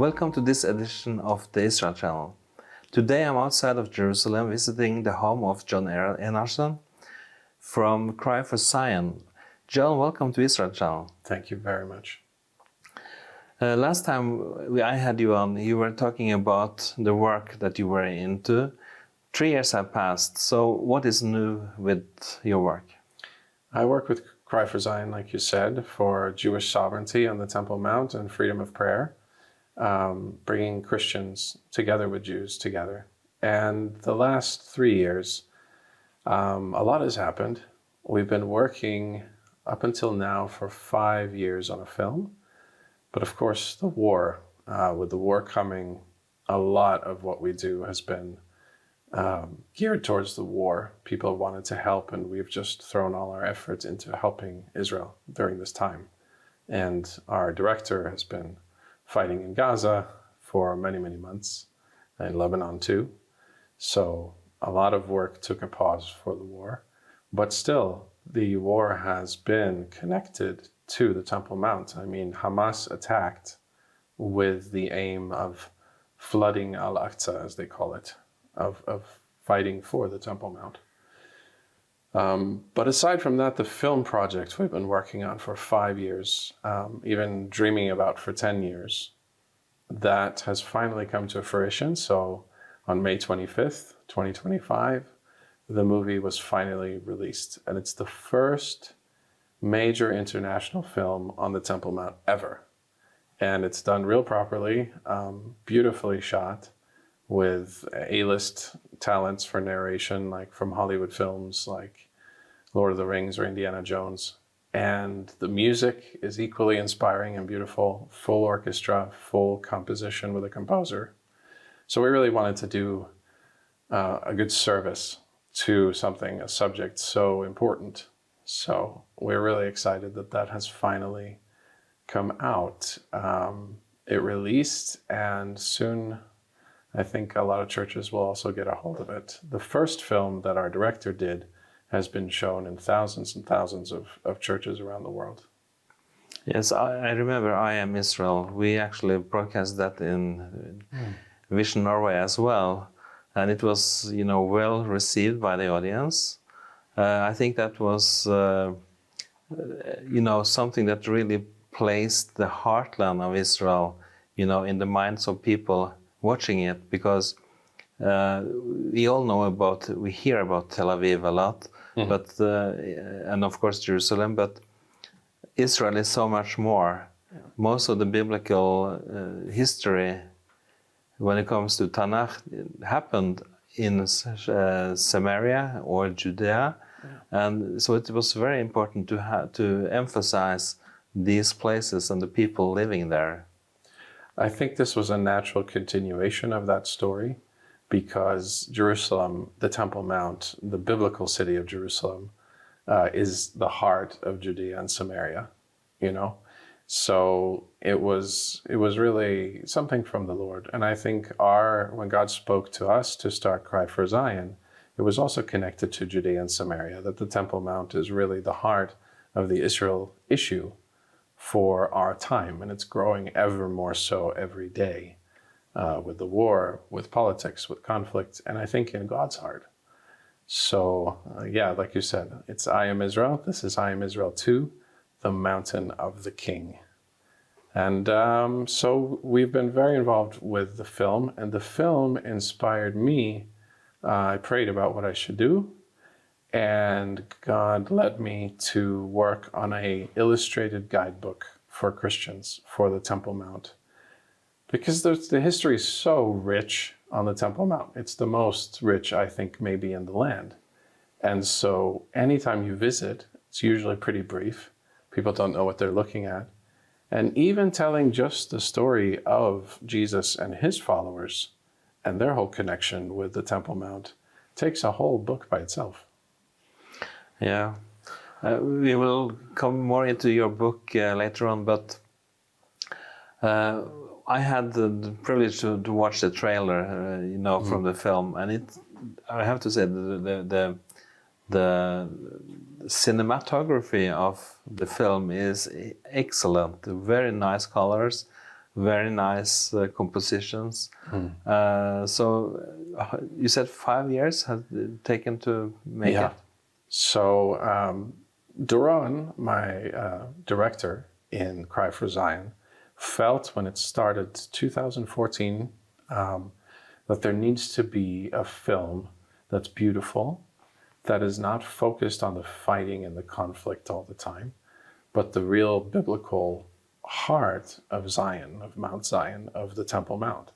Welcome to this edition of the Israel Channel. Today I'm outside of Jerusalem visiting the home of Johannes Enarson from Fra Sverige. John, welcome to Israel Channel. Thank you very much. Last time I had you on, you were talking about the work that you were into. 3 years have passed, so what is new with your work? I work with Fra Færøyene, like you said, for Jewish sovereignty on the Temple Mount and freedom of prayer, bringing Christians together with Jews together. And the last 3 years, a lot has happened. We've been working up until now for 5 years on a film. But of course, the war, with the war coming, a lot of what we do has been geared towards the war. People wanted to help, and we've just thrown all our efforts into helping Israel during this time. And our director has been fighting in Gaza for many, many months, and Lebanon too. So a lot of work took a pause for the war. But still, the war has been connected to the Temple Mount. I mean, Hamas attacked with the aim of flooding Al-Aqsa, as they call it, of fighting for the Temple Mount. But aside from that, the film project we've been working on for 5 years, even dreaming about for 10 years, that has finally come to fruition. So on May 25th, 2025, the movie was finally released. And it's the first major international film on the Temple Mount ever. And it's done real properly, beautifully shot, with A-list talents for narration, like from Hollywood films like Lord of the Rings or Indiana Jones. And the music is equally inspiring and beautiful, full orchestra, full composition with a composer. So we really wanted to do a good service to something, a subject so important. So we're really excited that that has finally come out. It released, and soon I think a lot of churches will also get a hold of it. The first film that our director did has been shown in thousands and thousands of churches around the world. Yes, I remember I Am Israel. We actually broadcast that in Vision Norway as well. And it was, well received by the audience. I think that was, something that really placed the heartland of Israel, in the minds of people watching it, because we all know we hear about Tel Aviv a lot, but and of course Jerusalem, but Israel is so much more. Yeah. Most of the biblical history, when it comes to Tanakh, happened in Samaria or Judea, and so it was very important to emphasize these places and the people living there. I think this was a natural continuation of that story, because Jerusalem, the Temple Mount, the biblical city of Jerusalem, is the heart of Judea and Samaria, So it was really something from the Lord. And I think when God spoke to us to start Cry for Zion, it was also connected to Judea and Samaria, that the Temple Mount is really the heart of the Israel issue for our time, and it's growing ever more so every day, with the war, with politics, with conflict, and I think in God's heart. So, like you said, it's I Am Israel. This is I Am Israel 2, the Mountain of the King. And so we've been very involved with the film, and the film inspired me. I prayed about what I should do, and God led me to work on an illustrated guidebook for Christians for the Temple Mount. Because the history is so rich on the Temple Mount. It's the most rich, I think, maybe in the land. And so anytime you visit, it's usually pretty brief. People don't know what they're looking at. And even telling just the story of Jesus and his followers and their whole connection with the Temple Mount takes a whole book by itself. Yeah, we will come more into your book later on, but I had the privilege to watch the trailer, from the film, and I have to say the cinematography of the film is excellent. Very nice colors, very nice compositions. So you said 5 years has it taken to make it? So Duran, my director in Cry for Zion, felt when it started 2014 that there needs to be a film that's beautiful, that is not focused on the fighting and the conflict all the time, but the real biblical heart of Zion, of Mount Zion, of the Temple Mount.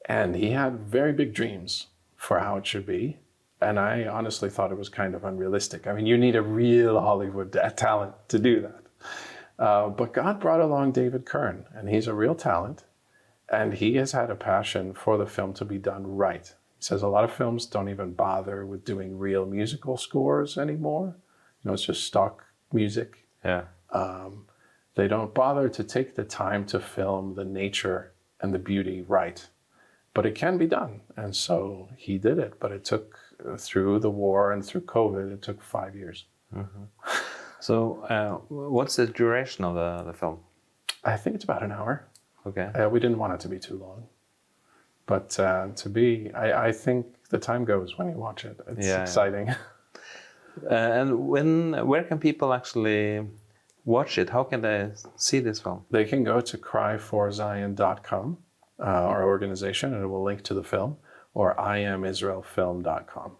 And he had very big dreams for how it should be. And I honestly thought it was kind of unrealistic. I mean, you need a real Hollywood talent to do that. But God brought along David Kiern, and he's a real talent. And he has had a passion for the film to be done right. He says a lot of films don't even bother with doing real musical scores anymore. You know, it's just stock music. Yeah. They don't bother to take the time to film the nature and the beauty right. But it can be done. And so he did it. But it took, through the war and through COVID, it took 5 years. So what's the duration of the film? I think it's about an hour. Okay. We didn't want it to be too long. But I think the time goes when you watch it. It's exciting. And where can people actually watch it? How can they see this film? They can go to cryforzion.com, our organization, and it will link to the film, or iamisraelfilm.com.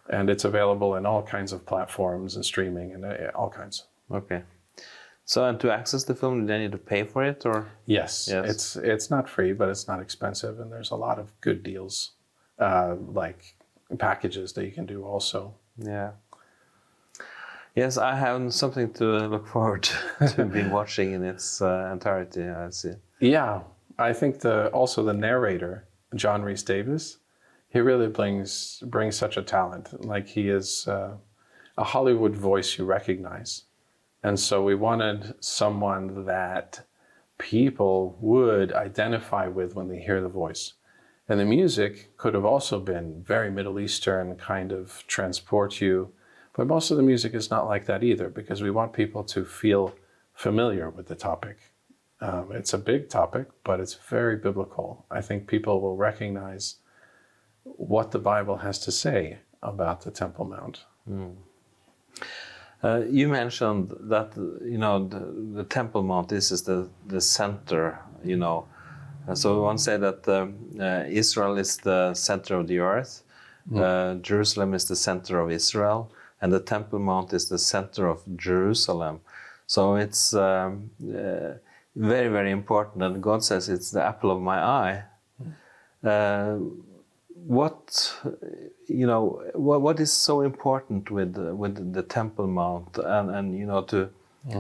And it's available in all kinds of platforms and streaming and all kinds. Okay. So, and to access the film, do they need to pay for it, or? Yes. It's not free, but it's not expensive, and there's a lot of good deals, like packages that you can do also. Yeah. Yes, I have something to look forward to be watching in its entirety, I see. Yeah, I think also the narrator, John Rhys Davis, he really brings such a talent. Like, he is a Hollywood voice you recognize. And so we wanted someone that people would identify with when they hear the voice. And the music could have also been very Middle Eastern, kind of transport you. But most of the music is not like that either, because we want people to feel familiar with the topic. It's a big topic, but it's very biblical. I think people will recognize what the Bible has to say about the Temple Mount. You mentioned that, you know, the Temple Mount, this is the center, you know. So one say that Israel is the center of the earth, Jerusalem is the center of Israel, and the Temple Mount is the center of Jerusalem. So it's very, very important, and God says it's the apple of my eye. What is so important with the Temple Mount and you know, to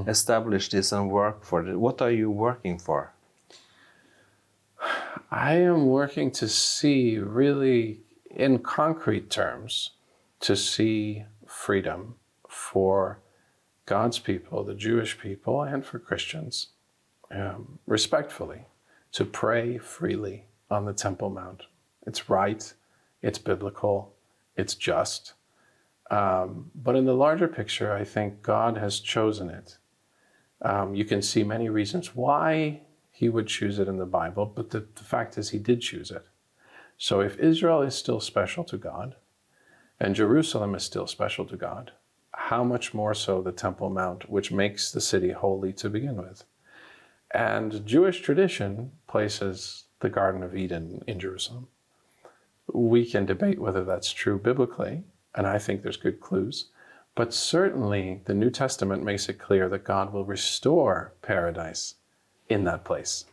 establish this and work for it? What are you working for? I am working to see, really in concrete terms, to see freedom for God's people, the Jewish people, and for Christians, respectfully, to pray freely on the Temple Mount. It's right, it's biblical, it's just. But in the larger picture, I think God has chosen it. You can see many reasons why he would choose it in the Bible, but the fact is he did choose it. So if Israel is still special to God, and Jerusalem is still special to God, how much more so the Temple Mount, which makes the city holy to begin with. And Jewish tradition places the Garden of Eden in Jerusalem. We can debate whether that's true biblically, and I think there's good clues, but certainly the New Testament makes it clear that God will restore paradise in that place.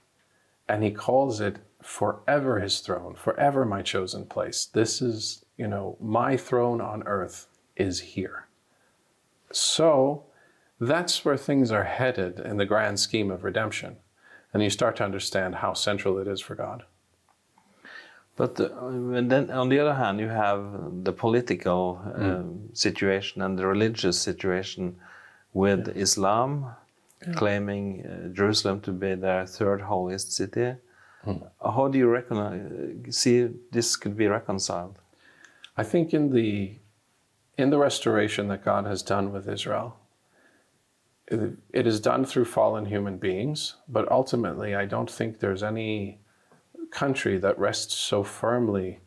And he calls it forever his throne, forever my chosen place. This is, you know, my throne on earth is here. So that's where things are headed in the grand scheme of redemption. And you start to understand how central it is for God. But and then on the other hand, you have the political situation and the religious situation with Islam claiming Jerusalem to be their third holiest city. How do you see this could be reconciled? I think in the restoration that God has done with Israel, it is done through fallen human beings, but ultimately I don't think there's any country that rests so firmly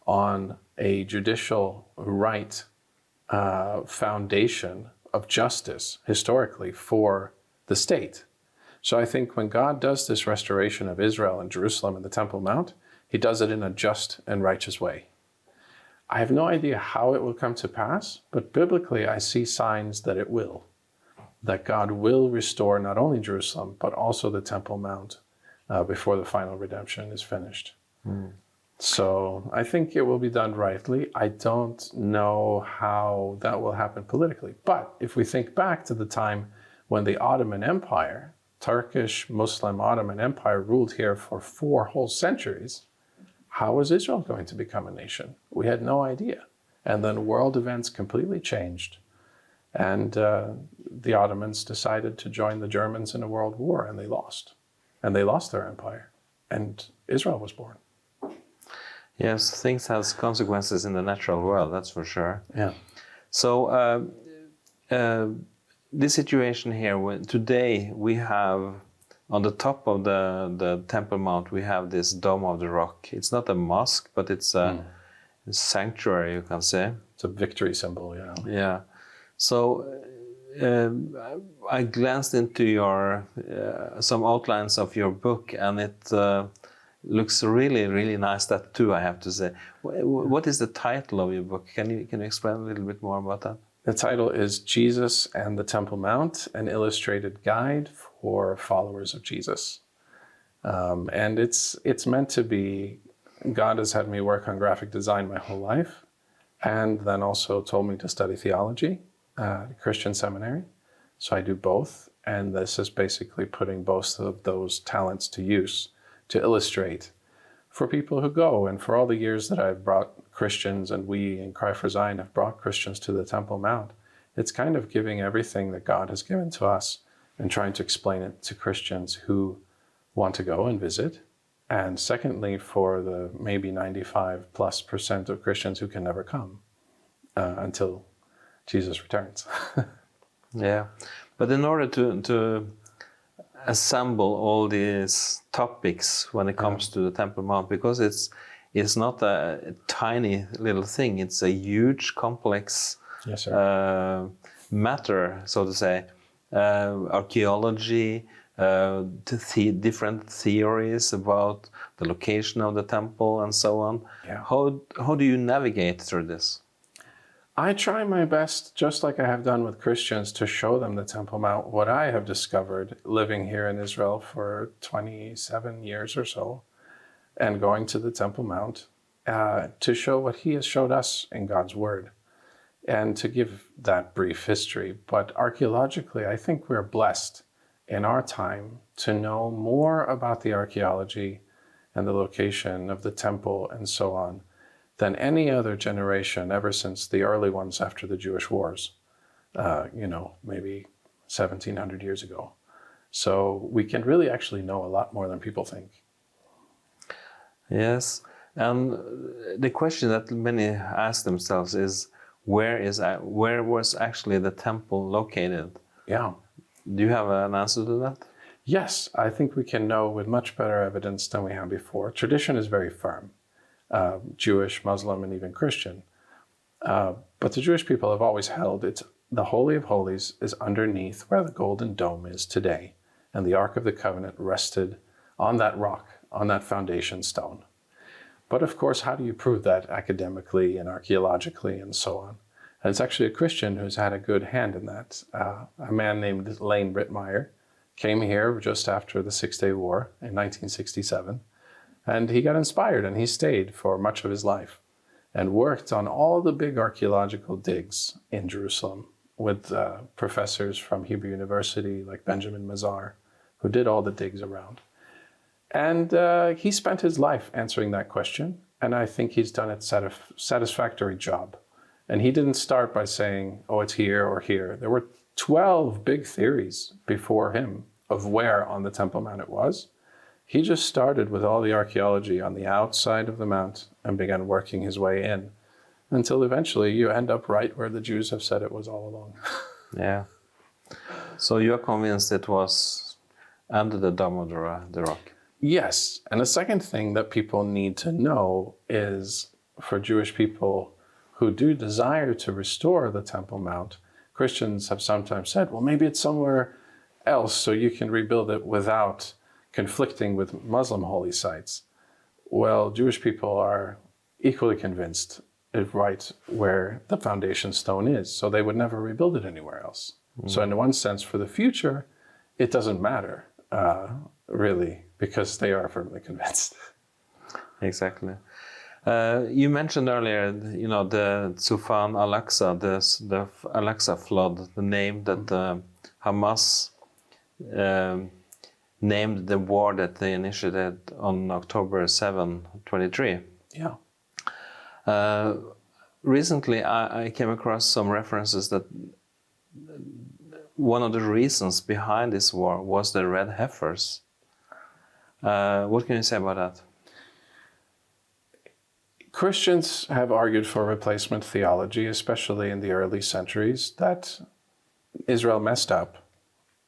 on a judicial right foundation of justice historically for the state. So I think when God does this restoration of Israel and Jerusalem and the Temple Mount, he does it in a just and righteous way. I have no idea how it will come to pass, but biblically I see signs that it will. That God will restore not only Jerusalem, but also the Temple Mount before the final redemption is finished. So I think it will be done rightly. I don't know how that will happen politically. But if we think back to the time when the Ottoman Empire, Turkish Muslim Ottoman Empire, ruled here for 4 whole centuries, how was Israel going to become a nation? We had no idea. And then world events completely changed. And the Ottomans decided to join the Germans in a world war, and they lost. And they lost their empire. And Israel was born. Yes, things has consequences in the natural world, that's for sure. Yeah. So this situation here, today we have, on the top of the Temple Mount, we have this Dome of the Rock. It's not a mosque, but it's a sanctuary, you can say. It's a victory symbol, yeah. Yeah. So I glanced into your some outlines of your book, and it looks really, really nice. That too, I have to say. What is the title of your book? Can you explain a little bit more about that? The title is Jesus and the Temple Mount, an illustrated guide for followers of Jesus. And it's meant to be, God has had me work on graphic design my whole life, and then also told me to study theology at a Christian seminary. So I do both, and this is basically putting both of those talents to use to illustrate for people who go. And for all the years that I've brought Christians, and we in Cry for Zion have brought Christians to the Temple Mount, it's kind of giving everything that God has given to us and trying to explain it to Christians who want to go and visit. And secondly, for the maybe 95+% of Christians who can never come until Jesus returns. Yeah, but in order to assemble all these topics when it comes to the Temple Mount, because it's not a tiny little thing, it's a huge, complex matter, so to say. Archaeology, different theories about the location of the temple and so on. Yeah. How do you navigate through this? I try my best, just like I have done with Christians, to show them the Temple Mount, what I have discovered living here in Israel for 27 years or so, and going to the Temple Mount, to show what he has showed us in God's Word, and to give that brief history. But archaeologically, I think we're blessed in our time to know more about the archaeology and the location of the temple and so on than any other generation ever since the early ones after the Jewish wars, maybe 1,700 years ago. So we can really actually know a lot more than people think. Yes, and the question that many ask themselves is, where was actually the temple located? Yeah. Do you have an answer to that? Yes, I think we can know with much better evidence than we have before. Tradition is very firm. Jewish, Muslim, and even Christian. But the Jewish people have always held the Holy of Holies is underneath where the Golden Dome is today. And the Ark of the Covenant rested on that rock, on that foundation stone. But of course, how do you prove that academically and archaeologically and so on? And it's actually a Christian who's had a good hand in that. A man named Lane Brittmeyer came here just after the Six-Day War in 1967. And he got inspired, and he stayed for much of his life and worked on all the big archaeological digs in Jerusalem with professors from Hebrew University like Benjamin Mazar, who did all the digs around. And he spent his life answering that question, and I think he's done a satisfactory job. And he didn't start by saying, oh, it's here or here. There were 12 big theories before him of where on the Temple Mount it was. He just started with all the archaeology on the outside of the mount and began working his way in until eventually you end up right where the Jews have said it was all along. Yeah. So you're convinced it was under the dome of the rock? Yes. And the second thing that people need to know is for Jewish people who do desire to restore the Temple Mount, Christians have sometimes said, well, maybe it's somewhere else so you can rebuild it without conflicting with Muslim holy sites. Well, Jewish people are equally convinced it's right where the foundation stone is, so they would never rebuild it anywhere else. So in one sense, for the future, it doesn't matter, really, because they are firmly convinced. Exactly. You mentioned earlier, the Tufan al-Aqsa, the Al-Aqsa flood, the name that Hamas named the war that they initiated on October 7, 23. Yeah. Recently, I came across some references that one of the reasons behind this war was the red heifers. What can you say about that? Christians have argued for replacement theology, especially in the early centuries, that Israel messed up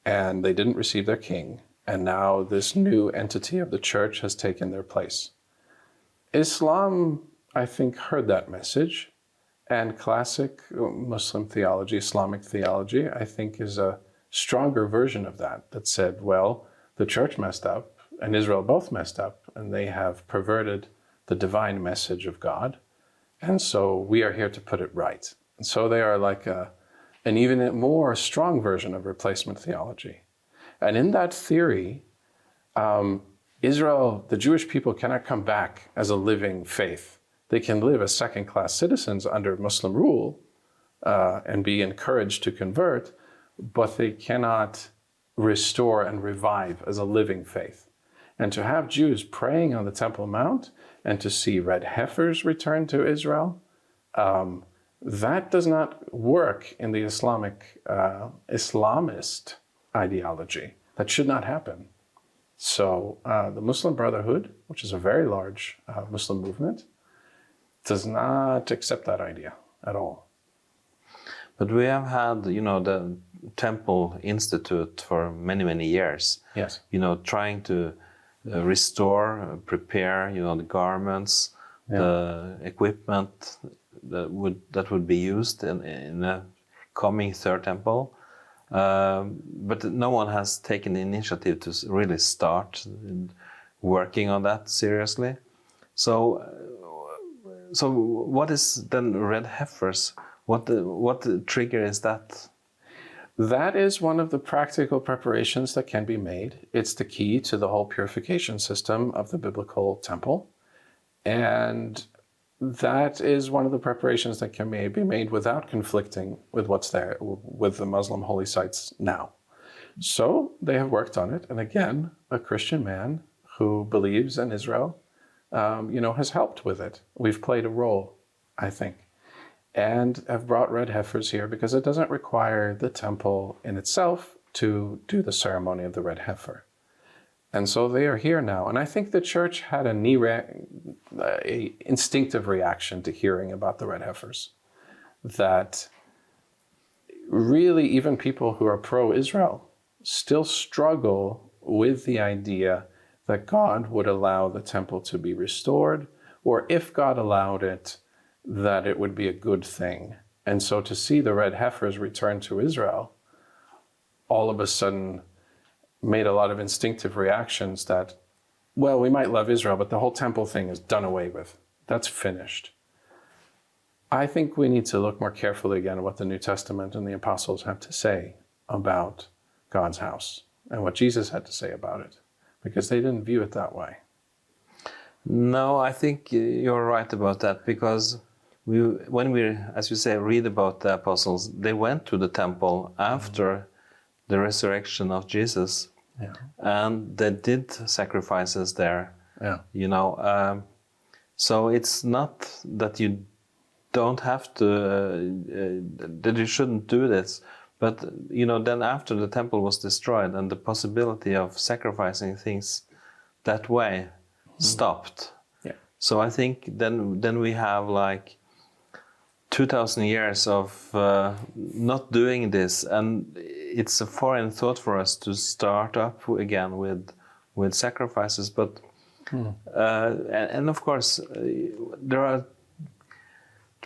and they didn't receive their king, and now this new entity of the church has taken their place. Islam, I think, heard that message, and classic Muslim theology, Islamic theology, I think is a stronger version of that said, well, the church messed up and Israel both messed up, and they have perverted the divine message of God, and so we are here to put it right. And so they are like an even more strong version of replacement theology. And in that theory, Israel, the Jewish people, cannot come back as a living faith. They can live as second-class citizens under Muslim rule and be encouraged to convert, but they cannot restore and revive as a living faith. And to have Jews praying on the Temple Mount and to see red heifers return to Israel, that does not work in the Islamist ideology. That should not happen. So the Muslim Brotherhood, which is a very large Muslim movement, does not accept that idea at all. But we have had, the Temple Institute for many, many years. Yes. Trying to restore, prepare, the garments, the equipment that would be used in the coming third temple. But no one has taken the initiative to really start working on that seriously. So what is then red heifers? What trigger is that? That is one of the practical preparations that can be made. It's the key to the whole purification system of the biblical temple. And that is one of the preparations that can be made without conflicting with what's there, with the Muslim holy sites now. So they have worked on it. And again, a Christian man who believes in Israel, has helped with it. We've played a role, I think, and have brought red heifers here because it doesn't require the temple in itself to do the ceremony of the red heifer. And so they are here now. And I think the church had an instinctive reaction to hearing about the red heifers. That really even people who are pro-Israel still struggle with the idea that God would allow the temple to be restored, or if God allowed it, that it would be a good thing. And so to see the red heifers return to Israel, all of a sudden made a lot of instinctive reactions that, well, we might love Israel, but the whole temple thing is done away with. That's finished. I think we need to look more carefully again at what the New Testament and the apostles have to say about God's house and what Jesus had to say about it, because they didn't view it that way. No, I think you're right about that, because when we, as you say, read about the apostles, they went to the temple after the resurrection of Jesus, and they did sacrifices there. So it's not that you don't have to, that you shouldn't do this, but then after the temple was destroyed and the possibility of sacrificing things that way stopped. So I think then we have like 2,000 years of not doing this, and it's a foreign thought for us to start up again with sacrifices, but and of course there are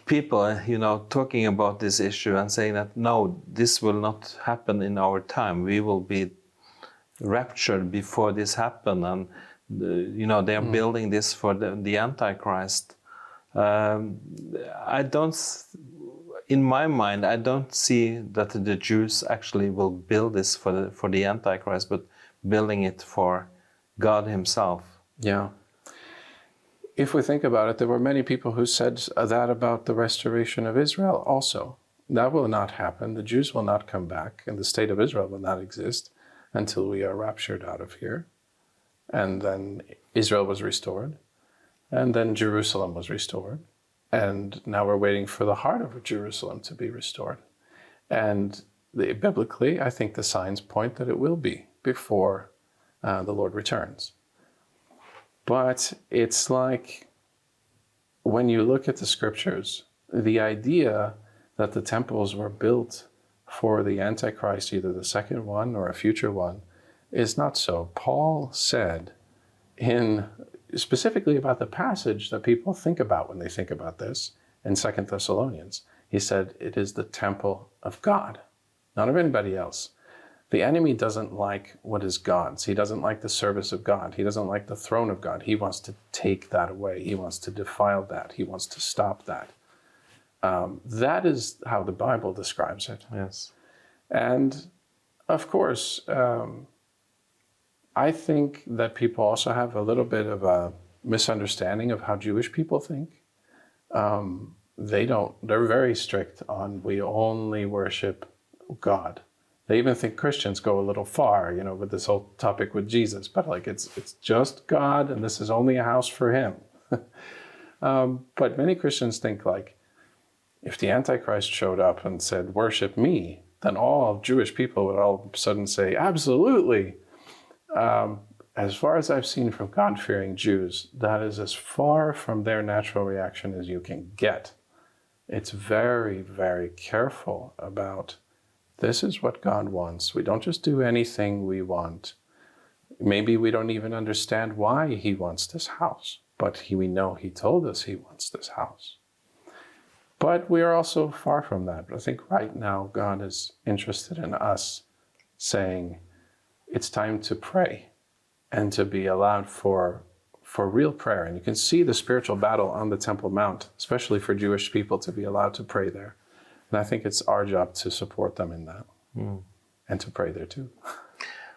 people, talking about this issue and saying that no, this will not happen in our time. We will be raptured before this happen, and they are building this for the Antichrist. In my mind, I don't see that the Jews actually will build this for the Antichrist, but building it for God Himself. Yeah. If we think about it, there were many people who said that about the restoration of Israel also. That will not happen. The Jews will not come back, and the state of Israel will not exist until we are raptured out of here. And then Israel was restored, and then Jerusalem was restored. And now we're waiting for the heart of Jerusalem to be restored. And biblically, I think the signs point that it will be before the Lord returns. But it's like, when you look at the scriptures, the idea that the temples were built for the Antichrist, either the second one or a future one, is not so. Paul said, specifically about the passage that people think about when they think about this, in 2 Thessalonians, he said, it is the temple of God, not of anybody else. The enemy doesn't like what is God's. He doesn't like the service of God. He doesn't like the throne of God. He wants to take that away. He wants to defile that. He wants to stop that. That is how the Bible describes it. Yes. And of course, I think that people also have a little bit of a misunderstanding of how Jewish people think. They're very strict on, we only worship God. They even think Christians go a little far, with this whole topic with Jesus, but it's just God and this is only a house for Him. But many Christians think if the Antichrist showed up and said, worship me, then all Jewish people would all of a sudden say, absolutely. As far as I've seen from God-fearing Jews, that is as far from their natural reaction as you can get. It's very, very careful about, this is what God wants. We don't just do anything we want. Maybe we don't even understand why He wants this house, but we know He told us He wants this house. But we are also far from that. I think right now God is interested in us saying, it's time to pray and to be allowed for real prayer. And you can see the spiritual battle on the Temple Mount, especially for Jewish people to be allowed to pray there. And I think it's our job to support them in that and to pray there too.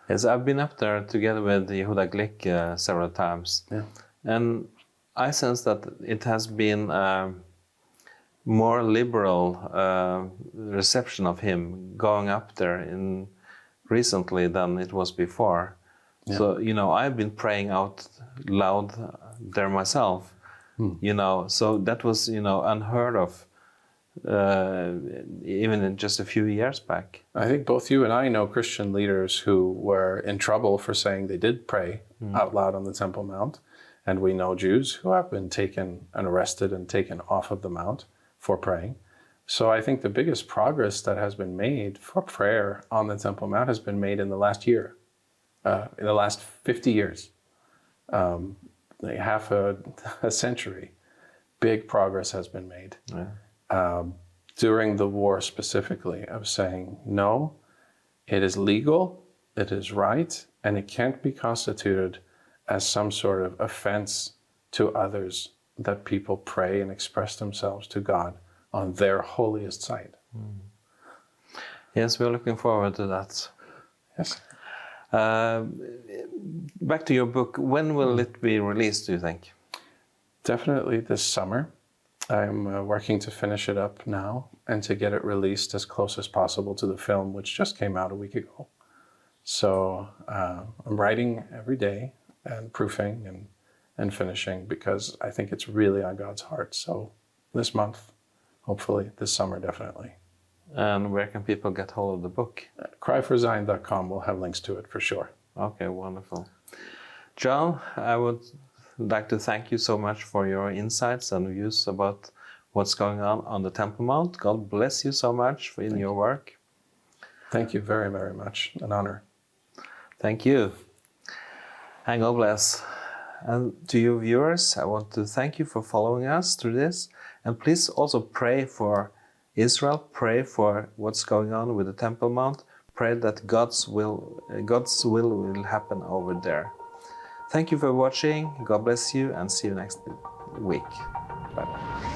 Yes, I've been up there together with Yehuda Glick several times. Yeah. And I sense that it has been more liberal reception of him going up there recently than it was before. Yeah. So, I've been praying out loud there myself, so that was, unheard of even in just a few years back. I think both you and I know Christian leaders who were in trouble for saying they did pray out loud on the Temple Mount. And we know Jews who have been taken and arrested and taken off of the Mount for praying. So I think the biggest progress that has been made for prayer on the Temple Mount has been made in the last year, in the last 50 years, half a century. Big progress has been made. Yeah. During the war specifically, of saying, no, it is legal, it is right, and it can't be constituted as some sort of offense to others that people pray and express themselves to God on their holiest site. Yes, we're looking forward to that. Yes. Back to your book, when will it be released, do you think? Definitely this summer. I'm working to finish it up now and to get it released as close as possible to the film, which just came out a week ago. So I'm writing every day and proofing and finishing, because I think it's really on God's heart. So this month, hopefully, this summer, definitely. And where can people get hold of the book? cryforzion.com will have links to it for sure. Okay, wonderful. John, I would like to thank you so much for your insights and views about what's going on the Temple Mount. God bless you so much in your work. Thank you very, very much. An honor. Thank you. And God bless. And to you viewers, I want to thank you for following us through this. And please also pray for Israel. Pray for what's going on with the Temple Mount. Pray that God's will will happen over there. Thank you for watching. God bless you and see you next week. Bye-bye.